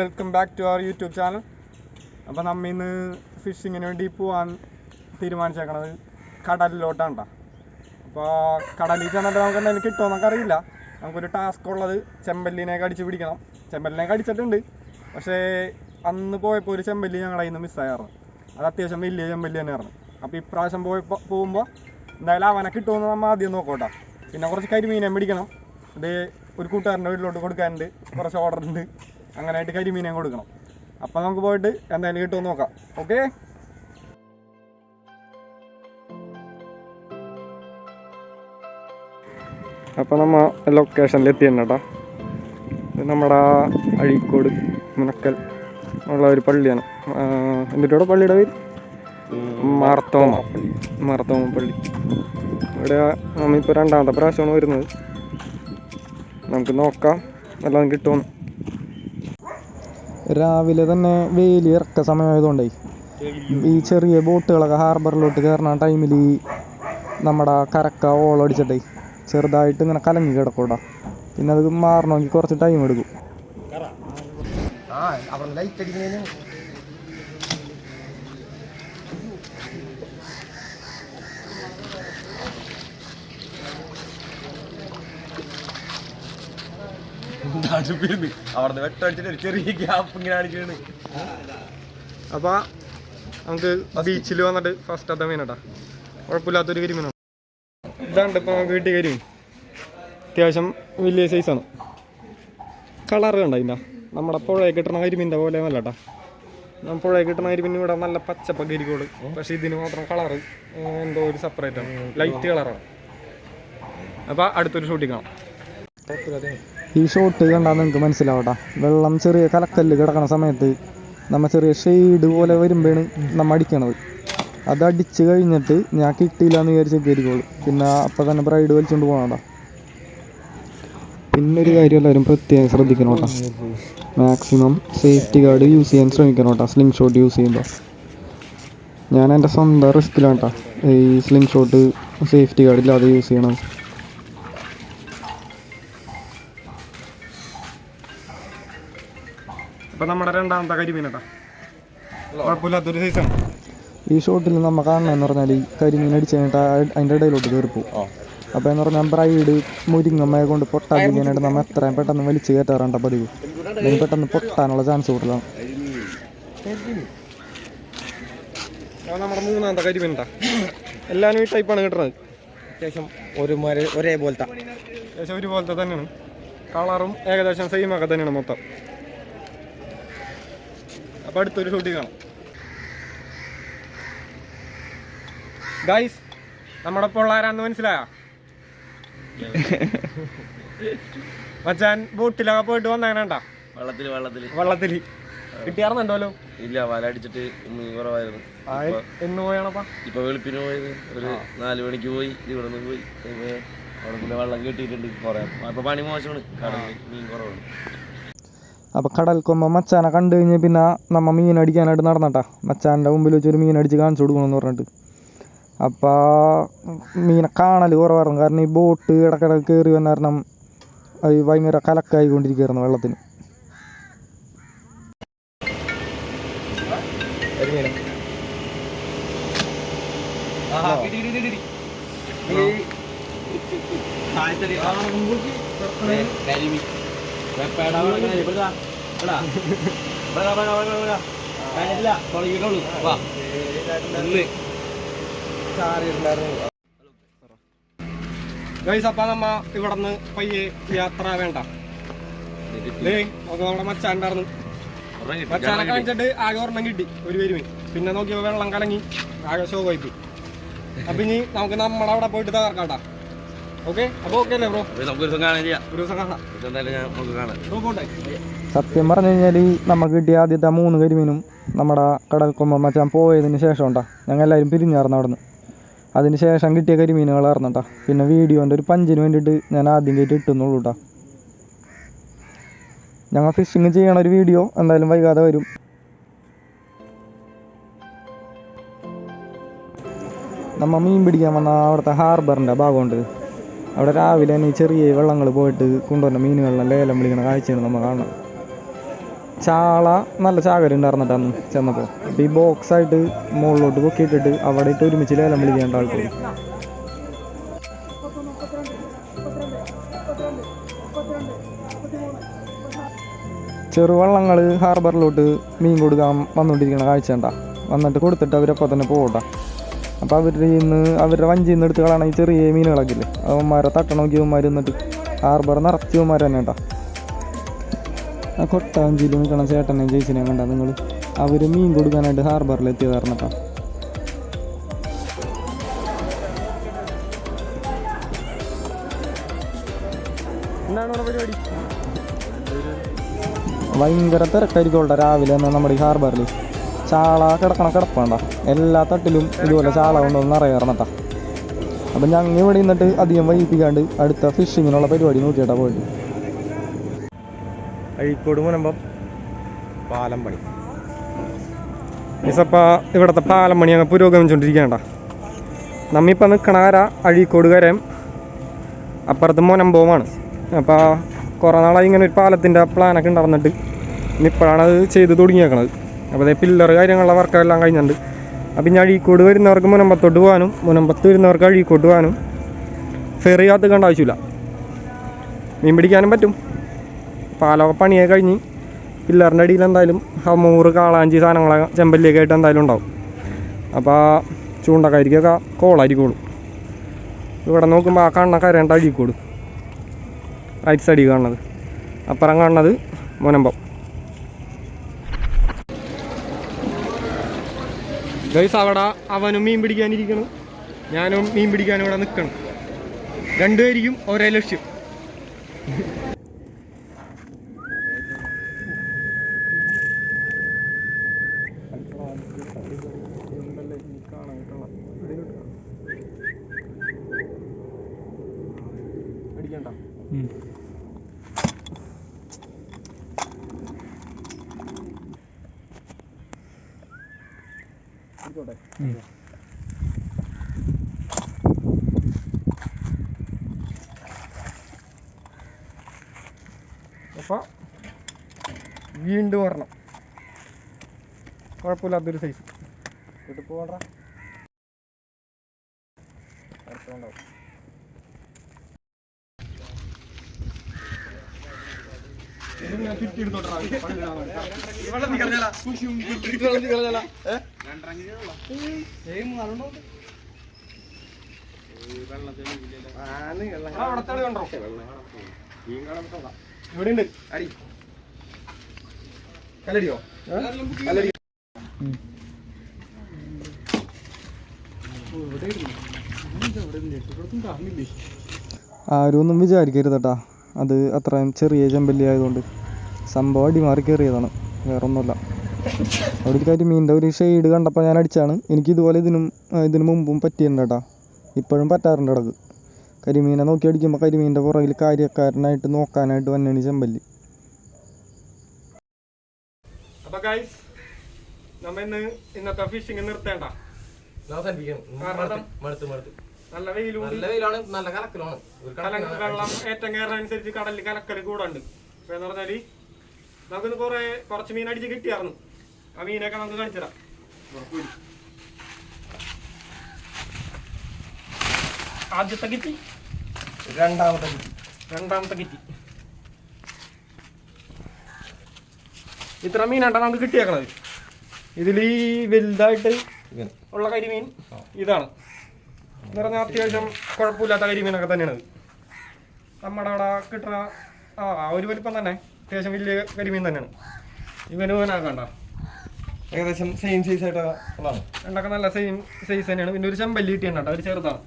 Welcome back to our YouTube channel. അപ്പോൾ നമ്മൾ ഇന്ന് ഫിഷിങ്ങിന് വേണ്ടി പോകാൻ തീരുമാനിച്ചേക്കണത് കടലിലോട്ടാണ് കേട്ടോ. അപ്പോൾ കടലിൽ ചെന്നിട്ട് നമുക്ക് എന്തെങ്കിലും കിട്ടുമോന്നൊക്കെ അറിയില്ല. നമുക്കൊരു ടാസ്ക് ഉള്ളത് ചെമ്പല്ലിനെ കടിച്ച് പിടിക്കണം. ചെമ്പല്ലിനെ കടിച്ചിട്ടുണ്ട്, പക്ഷേ അന്ന് പോയപ്പോൾ ഒരു ചെമ്പല്ലി ഞങ്ങളുടെ കയ്യിൽ നിന്ന് മിസ്സായിരുന്നു. അത് അത്യാവശ്യം വലിയ ചെമ്പല്ലി തന്നെയായിരുന്നു. അപ്പോൾ ഇപ്രാവശ്യം പോകുമ്പോൾ എന്തായാലും അവനെ കിട്ടുമെന്ന് നമ്മൾ ആദ്യം നോക്കോട്ടെ. പിന്നെ കുറച്ച് കരിമീനെ പിടിക്കണം. ഇത് ഒരു കൂട്ടുകാരൻ്റെ വീട്ടിലോട്ട് കൊടുക്കാനുണ്ട്, കുറച്ച് ഓർഡർ ഉണ്ട്. അങ്ങനെയായിട്ട് കരിമീനെ കൊടുക്കണം. അപ്പം നമുക്ക് പോയിട്ട് എന്തായാലും കിട്ടുമെന്ന് നോക്കാം. ഓക്കെ, അപ്പോൾ നമ്മൾ ലൊക്കേഷനിൽ എത്തിയാണ് കേട്ടോ. ഇത് നമ്മുടെ അഴീക്കോട് മുനക്കൽ ഉള്ള ഒരു പള്ളിയാണ്. എന്നിട്ടോടെ പള്ളിയുടെ പേര് മാർത്തോമ പള്ളി. ഇവിടെ നമ്മളിപ്പോൾ രണ്ടാമത്തെ പ്രാവശ്യമാണ് വരുന്നത്. നമുക്ക് നോക്കാം എല്ലാം കിട്ടുമെന്ന്. രാവിലെ തന്നെ വേലി ഇറക്ക സമയമായതുകൊണ്ടേ ഈ ചെറിയ ബോട്ടുകളൊക്കെ ഹാർബറിലോട്ട് കയറുന്ന ടൈമിൽ നമ്മുടെ കരക്ക ഓളടിച്ചിട്ടേ ചെറുതായിട്ട് ഇങ്ങനെ കലങ്ങി കിടക്കൂടാ. പിന്നെ അത് മാറണമെങ്കിൽ കുറച്ച് ടൈം എടുക്കും. അവിടെ വെട്ടടിച്ചിട്ട് ഒരു ചെറിയ ഗ്യാപ്പ് ഇങ്ങനെ അടിക്കാണ്. അപ്പോൾ നമുക്ക് ബീച്ചിൽ വന്നിട്ട് ഫസ്റ്റത്തെ മീനട്ടാ, കുഴപ്പമില്ലാത്തൊരു കരിമീനാണ്. ഇതാണ്ട് ഇപ്പോൾ നമുക്ക് കിട്ടിയ കരിമീൻ അത്യാവശ്യം വലിയ സൈസാണ്. കളറ് കണ്ട ഇതിൻ്റെ നമ്മുടെ പുഴയിൽ കിട്ടുന്ന കരിമീൻ്റെ പോലെ നല്ല കേട്ടോ. നമ്മൾ പുഴയിൽ കിട്ടുന്ന കരിമീൻ ഇവിടെ നല്ല പച്ചപ്പൊക്കെ ഇരിക്കുള്ളൂ, പക്ഷേ ഇതിന് മാത്രം കളറ് എന്തോ ഒരു സെപ്പറേറ്റാണ്, ലൈറ്റ് കളറാണ്. അപ്പോൾ അടുത്തൊരു ഷൂട്ടിങ് കാണാം. ഈ ഷോട്ട് കണ്ടാൽ നിങ്ങൾക്ക് മനസ്സിലാവട്ടെ. വെള്ളം ചെറിയ കലക്കല്ല് കിടക്കുന്ന സമയത്ത് നമ്മൾ ചെറിയ ഷെയ്ഡ് പോലെ വരുമ്പോഴാണ് നമ്മൾ അടിക്കണത്. അത് അടിച്ച് കഴിഞ്ഞിട്ട് ഞാൻ കിട്ടിയില്ല എന്ന് വിചാരിച്ച് കയറിക്കോളൂ. പിന്നെ അപ്പം തന്നെ ബ്രൈഡ് വലിച്ചുകൊണ്ട് പോകണോട്ടാ. പിന്നെ ഒരു കാര്യം എല്ലാവരും പ്രത്യേകം ശ്രദ്ധിക്കണം കേട്ടോ. മാക്സിമം സേഫ്റ്റി ഗാർഡ് യൂസ് ചെയ്യാൻ ശ്രമിക്കണം കേട്ടോ. സ്ലിംഗ് ഷോട്ട് യൂസ് ചെയ്യുമ്പോൾ ഞാൻ എൻ്റെ സ്വന്തം റിസ്കിലാണ് കേട്ടോ ഈ സ്ലിംഗ് ഷോട്ട് സേഫ്റ്റി ഗാർഡ് ഇല്ലാതെ യൂസ് ചെയ്യണം. അപ്പം നമ്മുടെ രണ്ടാമത്തെ കരിമീൻ കേട്ടോ, കുഴപ്പമില്ലാത്തൊരു സൈസാണ്. ഈ ഷോട്ടിൽ നമ്മൾ കാണണമെന്ന് പറഞ്ഞാൽ ഈ കരിമീൻ അടിച്ച് കഴിഞ്ഞിട്ട് അതിൻ്റെ ഇടയിലോട്ട് കയറിപ്പോവും. അപ്പോൾ എന്ന് പറഞ്ഞാൽ ബ്രൈഡ് മുരിങ്ങമ്മയെ കൊണ്ട് പൊട്ടാതിരിക്കാനായിട്ട് നമ്മൾ എത്രയും പെട്ടെന്ന് വലിച്ച് കയറ്റാറുണ്ട് പതിവ്. അതിന് പെട്ടെന്ന് പൊട്ടാനുള്ള ചാൻസ് കൂടുതലാണ്. നമ്മുടെ മൂന്നാമത്തെ കരിമീൻ കേട്ടോ. എല്ലാവരും ഈ ടൈപ്പാണ് കിട്ടുന്നത്. അത്യാവശ്യം ഒരുപോലത്തെ തന്നെയാണ്. കളറും ഏകദേശം സെയിമൊക്കെ തന്നെയാണ് മൊത്തം. അപ്പോൾ അടുത്തൊരു ഷൂട്ടിങ് കാണാം. ഗൈസ്, നമ്മുടെ പിള്ളേരാന്ന് മനസ്സിലായോ? മച്ചാൻ ബോട്ടിലൊക്കെ പോയിട്ട് വന്നേണ്ടാ വെള്ളത്തിൽ കിട്ടിയാർന്നുണ്ടല്ലോ. ഇല്ല, വല അടിച്ചിട്ട് മീൻ കുറവായിരുന്നു. എന്ന് പോയാണപ്പാ? ഇപ്പൊ വെളുപ്പിന് പോയത് ഒരു 4 മണിക്ക് പോയി. ഇവിടെ നിന്ന് പോയി അവിടെ പിന്നെ വെള്ളം കിട്ടിയിട്ടുണ്ട് കുറെ. അപ്പൊ പണി മോശമാണ്, കടലിൽ മീൻ കുറവാണ്. അപ്പോൾ കടൽ കൊമ്പം മച്ചാനെ കണ്ടു കഴിഞ്ഞ് പിന്നെ നമ്മൾ മീൻ അടിക്കാനായിട്ട് നടന്നട്ടാ. മച്ചാൻ്റെ മുമ്പിൽ വെച്ചൊരു മീൻ അടിച്ച് കാണിച്ചു കൊടുക്കണമെന്ന് പറഞ്ഞിട്ട്. അപ്പോൾ മീനെ കാണൽ കുറവായിരുന്നു. കാരണം ഈ ബോട്ട് ഇടക്കിടക്ക് കയറി വന്ന കാരണം അത് ഭയങ്കര കലക്കായിക്കൊണ്ടിരിക്കുകയായിരുന്നു വെള്ളത്തിന്. ഗൈസ്, അപ്പം നമ്മ ഇവിടെ നിന്ന് പയ്യെ യാത്ര വേണ്ട. നമ്മുടെ മച്ചാൻ ഉണ്ടായിരുന്നു. മച്ചാനെ കാണിച്ചിട്ട് ആകെ ഒരെണ്ണം കിട്ടി, ഒരു കരിമീൻ. പിന്നെ നോക്കിയപ്പോൾ വെള്ളം കലങ്ങി ആകെ ഷോക്കായി പോയി. അപ്പം ഇനി നമുക്ക് നമ്മുടെ അവിടെ പോയിട്ട് തകർക്കാട്ടാ. ഓക്കെ, അപ്പോൾ ഓക്കെ അല്ലേ ബ്രോ? സത്യം പറഞ്ഞു കഴിഞ്ഞാൽ നമുക്ക് കിട്ടിയ ആദ്യത്തെ 3 കരിമീനും നമ്മുടെ കടൽ കൊമ്പൻ മച്ചാൻ പോയതിന് ശേഷം ഉണ്ടാ ഞങ്ങൾ എല്ലാവരും പിരിഞ്ഞായിരുന്നു അവിടെ നിന്ന്. അതിന് ശേഷം കിട്ടിയ കരിമീനുകളായിരുന്നു കേട്ടോ. പിന്നെ വീഡിയോൻ്റെ ഒരു പഞ്ചിന് വേണ്ടിയിട്ട് ഞാൻ ആദ്യം കയറ്റി ഇട്ടുന്നുള്ളൂ കേട്ടോ. ഞങ്ങൾ ഫിഷിങ് ചെയ്യണ ഒരു വീഡിയോ എന്തായാലും വൈകാതെ വരും. നമ്മൾ മീൻ പിടിക്കാൻ വന്ന അവിടുത്തെ ഹാർബറിൻ്റെ ഭാഗമുണ്ട്. അവിടെ രാവിലെ തന്നെ ചെറിയ വെള്ളങ്ങൾ പോയിട്ട് കൊണ്ടുവന്ന മീനുകളെല്ലാം ലേലം വിളിക്കുന്ന കാഴ്ചയാണ് നമ്മൾ കാണുന്നത്. ചാള നല്ല ചാകര ഉണ്ടായിരുന്നിട്ടാന്ന് ചെന്നപ്പോൾ. അപ്പോൾ ഈ ബോക്സായിട്ട് മുകളിലോട്ട് പൊക്കിയിട്ടിട്ട് അവിടെ ഇട്ട് ഒരുമിച്ച് ലേലം വിളിക്കേണ്ട ആൾക്കാർ. ചെറുവള്ളങ്ങൾ ഹാർബറിലോട്ട് മീൻ കൊടുക്കാൻ വന്നുകൊണ്ടിരിക്കുന്ന കാഴ്ച ഉണ്ടാ. വന്നിട്ട് കൊടുത്തിട്ട് അവരപ്പോൾ തന്നെ പോകട്ടെ. അപ്പോൾ അവരുടെ വഞ്ചിയിൽ നിന്ന് എടുത്ത് കളയണ ഈ ചെറിയ മീനുകളൊക്കെ ഇല്ലേ, അവന്മാരെ തട്ടണമെങ്കിൽ അവന്മാർ നിന്നിട്ട് ഹാർബർ നിറച്ച് അവന്മാർ തന്നെ ഉണ്ടാ. ആ കൊട്ടാഞ്ചിയിൽ നിൽക്കണ ചേട്ടനെയും ചേച്ചിനെയും കണ്ട നിങ്ങൾ, അവർ മീൻ കൊടുക്കാനായിട്ട് ഹാർബറിൽ എത്തിയതായിരുന്നട്ടാ. എന്താണ് പരിപാടി? ഭയങ്കര തിരക്കായിരിക്കും രാവിലെ തന്നെ നമ്മുടെ ഈ ഹാർബറിൽ. ചാള കിടക്കണ കിടപ്പണ്ട, എല്ലാ തട്ടിലും ഇതുപോലെ ചാള കൊണ്ടൊന്നും അറിയാറുന്നട്ടാ. അപ്പം ഞങ്ങൾ ഇവിടെ നിന്നിട്ട് അധികം വൈകിപ്പിക്കാണ്ട് അടുത്ത ഫിഷിങ്ങിനുള്ള പരിപാടി നോക്കിയിട്ടാ പോയിട്ട്. അഴീക്കോട് മുനമ്പം പാലം പണി. മിസ്സപ്പ ഇവിടുത്തെ പാലം പണി അങ്ങ് പുരോഗമിച്ചുകൊണ്ടിരിക്കണ്ട. നമ്മിപ്പോൾ നിൽക്കണ കര അഴീക്കോട് കരയും അപ്പുറത്ത് മുനമ്പവുമാണ്. അപ്പോൾ കുറേ നാളായി ഇങ്ങനെ ഒരു പാലത്തിൻ്റെ പ്ലാനൊക്കെ ഉണ്ടായിരുന്നിട്ട് ഇപ്പോഴാണ് അത് ചെയ്ത് തുടങ്ങിയേക്കണത്. അപ്പോൾ അതേ പില്ലർ കാര്യങ്ങളുള്ള വർക്കെല്ലാം കഴിഞ്ഞിട്ടുണ്ട്. അപ്പം ഇനി അഴീക്കോട് വരുന്നവർക്ക് മുനമ്പത്തോട്ട് പോകാനും മുനമ്പത്ത് വരുന്നവർക്ക് അഴീക്കോട്ട് പോകാനും ഫെറി കാത്തുക്കേണ്ട ആവശ്യമില്ല, മീൻ പിടിക്കാനും പറ്റും. പാലമൊക്കെ പണിയൊക്കെ കഴിഞ്ഞ് പില്ലറിൻ്റെ അടിയിൽ എന്തായാലും ഹമൂറ് കാളാഞ്ചി സാധനങ്ങളൊക്കെ ചെമ്പല്ലിയൊക്കെ ആയിട്ട് എന്തായാലും ഉണ്ടാവും. അപ്പോൾ ചൂണ്ടക്കാരിക്കൊക്കെ കോളായിരിക്കുള്ളൂ. ഇവിടെ നോക്കുമ്പോൾ ആ കാണുന്ന കരണ്ട അഴീക്കോട്, റൈറ്റ് സൈഡിൽ കാണുന്നത്. അപ്പുറം കാണുന്നത് മുനമ്പം. ഗൈസ് അവിടെ അവനും മീൻ പിടിക്കാനിരിക്കണം, ഞാനും മീൻ പിടിക്കാനും ഇവിടെ നിൽക്കണം. രണ്ടുപേരിക്കും ഒരേ ലക്ഷ്യം. അപ്പോൾ വീണ്ടും വരണം, കുഴപ്പമില്ലാത്തൊരു സൈസ് വീട്ടിൽ പോകണ്ട. ഇവിടെ ഉണ്ട് അടി കല്ലടിയോ കല്ലടി. ആരും ഒന്നും വിചാരിക്കരുതട്ടാ, അത് അത്രയും ചെറിയ ചെമ്പല്ലി ആയതുകൊണ്ട് സംഭവം അടിമാറി കയറിയതാണ്, വേറൊന്നുമില്ല. അവിടെ ഒരു കരിമീൻ്റെ ഒരു ഷെയ്ഡ് കണ്ടപ്പോൾ ഞാൻ അടിച്ചാണ്. എനിക്ക് ഇതുപോലെ ഇതിന് മുമ്പും പറ്റിയിട്ടുണ്ട് കേട്ടോ, ഇപ്പോഴും പറ്റാറുണ്ട് ഇടക്ക്. കരിമീനെ നോക്കി അടിക്കുമ്പോൾ കരിമീൻ്റെ പുറകിൽ കാര്യക്കാരനായിട്ട് നോക്കാനായിട്ട് വന്നാണ് ചെമ്പല്ലി. അപ്പോൾ ഗൈസ് നമ്മൾ ഇന്നത്തെ ഫിഷിങ് നിർത്തേണ്ട, നല്ല വെയിലാണ്, നല്ല കലക്കലാണ്. വെള്ളം ഏറ്റവും കയറുന്നതനുസരിച്ച് കടലിൽ കലക്കൽ കൂടുണ്ട്. അപ്പോൾ എന്ന് പറഞ്ഞാൽ നമുക്കിന്ന് കുറച്ച് മീൻ അടിച്ച് കിട്ടിയായിരുന്നു. ആ മീനൊക്കെ നമുക്ക് കാണിച്ചിടാം. ആദ്യത്തെ കിറ്റി, രണ്ടാമത്തെ കിറ്റി. ഇത്ര മീനാണ് നമുക്ക് കിട്ടിയേക്കണത്. ഇതിൽ ഈ വലുതായിട്ട് ഉള്ള കരിമീൻ ഇതാണ് എന്ന് പറഞ്ഞാൽ അത്യാവശ്യം കുഴപ്പമില്ലാത്ത കരിമീനൊക്കെ തന്നെയാണ്. നമ്മുടെ അവിടെ കിട്ടുന്ന ഒരു വലിപ്പം തന്നെ അത്യാവശ്യം വലിയ കരിമീൻ തന്നെയാണ്. ഇവനാക്കണ്ട ഏകദേശം സെയിം സൈസ് ആയിട്ട് ഉള്ളതാണ്. രണ്ടൊക്കെ നല്ല സെയിം സൈസ് തന്നെയാണ്. പിന്നെ ഒരു ചെമ്പല്ലി കിട്ടിയുണ്ട്, ഒരു ചെറുതാണ്.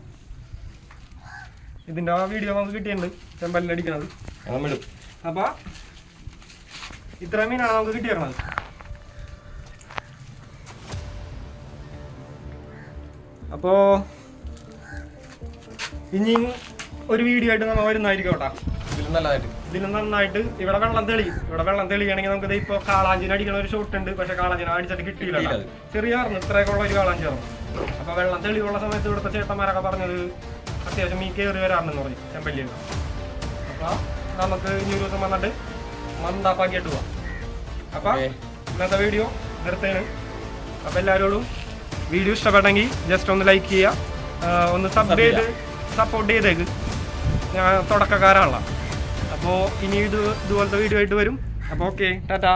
ഇതിൻ്റെ ആ വീഡിയോ നമുക്ക് കിട്ടിയിട്ടുണ്ട്, ചെമ്പല്ലി അടിക്കണത്. അപ്പോൾ ഇത്ര മീനാണ് നമുക്ക് കിട്ടിയേക്കണത്. അപ്പോൾ ഇനിയും ഒരു വീഡിയോ ആയിട്ട് നമ്മൾ വരുന്നതായിരിക്കും കേട്ടോ. ഇതിലും നന്നായിട്ട് ഇവിടെ വെള്ളം തെളിയുകയാണെങ്കിൽ നമുക്ക് ഇപ്പോൾ കാളാഞ്ചിന് അടിക്കണ ഒരു ഷോട്ട് ഉണ്ട്. പക്ഷെ കാളാഞ്ചിനെ അടിച്ചിട്ട് കിട്ടിയില്ല, ചെറിയായിരുന്നു, ഇത്രയൊക്കെ ഉള്ള ഒരു കാളാഞ്ചിയാണ്. അപ്പോൾ വെള്ളം തെളിയുള്ള സമയത്ത് ഇവിടുത്തെ ചേട്ടന്മാരൊക്കെ പറഞ്ഞത് അത്യാവശ്യം മീൻ കയറി വരാറുണ്ടെന്ന് പറഞ്ഞു ചെമ്പല്ലിയിൽ. അപ്പോൾ നമുക്ക് ഇനി ഒരു ദിവസം വന്നിട്ട് മന്ദാപ്പാക്കിയിട്ട് പോവാം. അപ്പം ഇന്നത്തെ വീഡിയോ നിർത്തുകയാണ്. അപ്പം എല്ലാവരോടും വീഡിയോ ഇഷ്ടപ്പെട്ടെങ്കിൽ ജസ്റ്റ് ഒന്ന് ലൈക്ക് ചെയ്യുക, ഒന്ന് സപ്പോർട്ട് ചെയ്തേക്ക്. ഞാൻ തുടക്കക്കാരാണല്ലോ. അപ്പോൾ ഇനി ഇതുപോലത്തെ വീഡിയോ ആയിട്ട് വരും. അപ്പോൾ ഓക്കെ, ടാറ്റാ.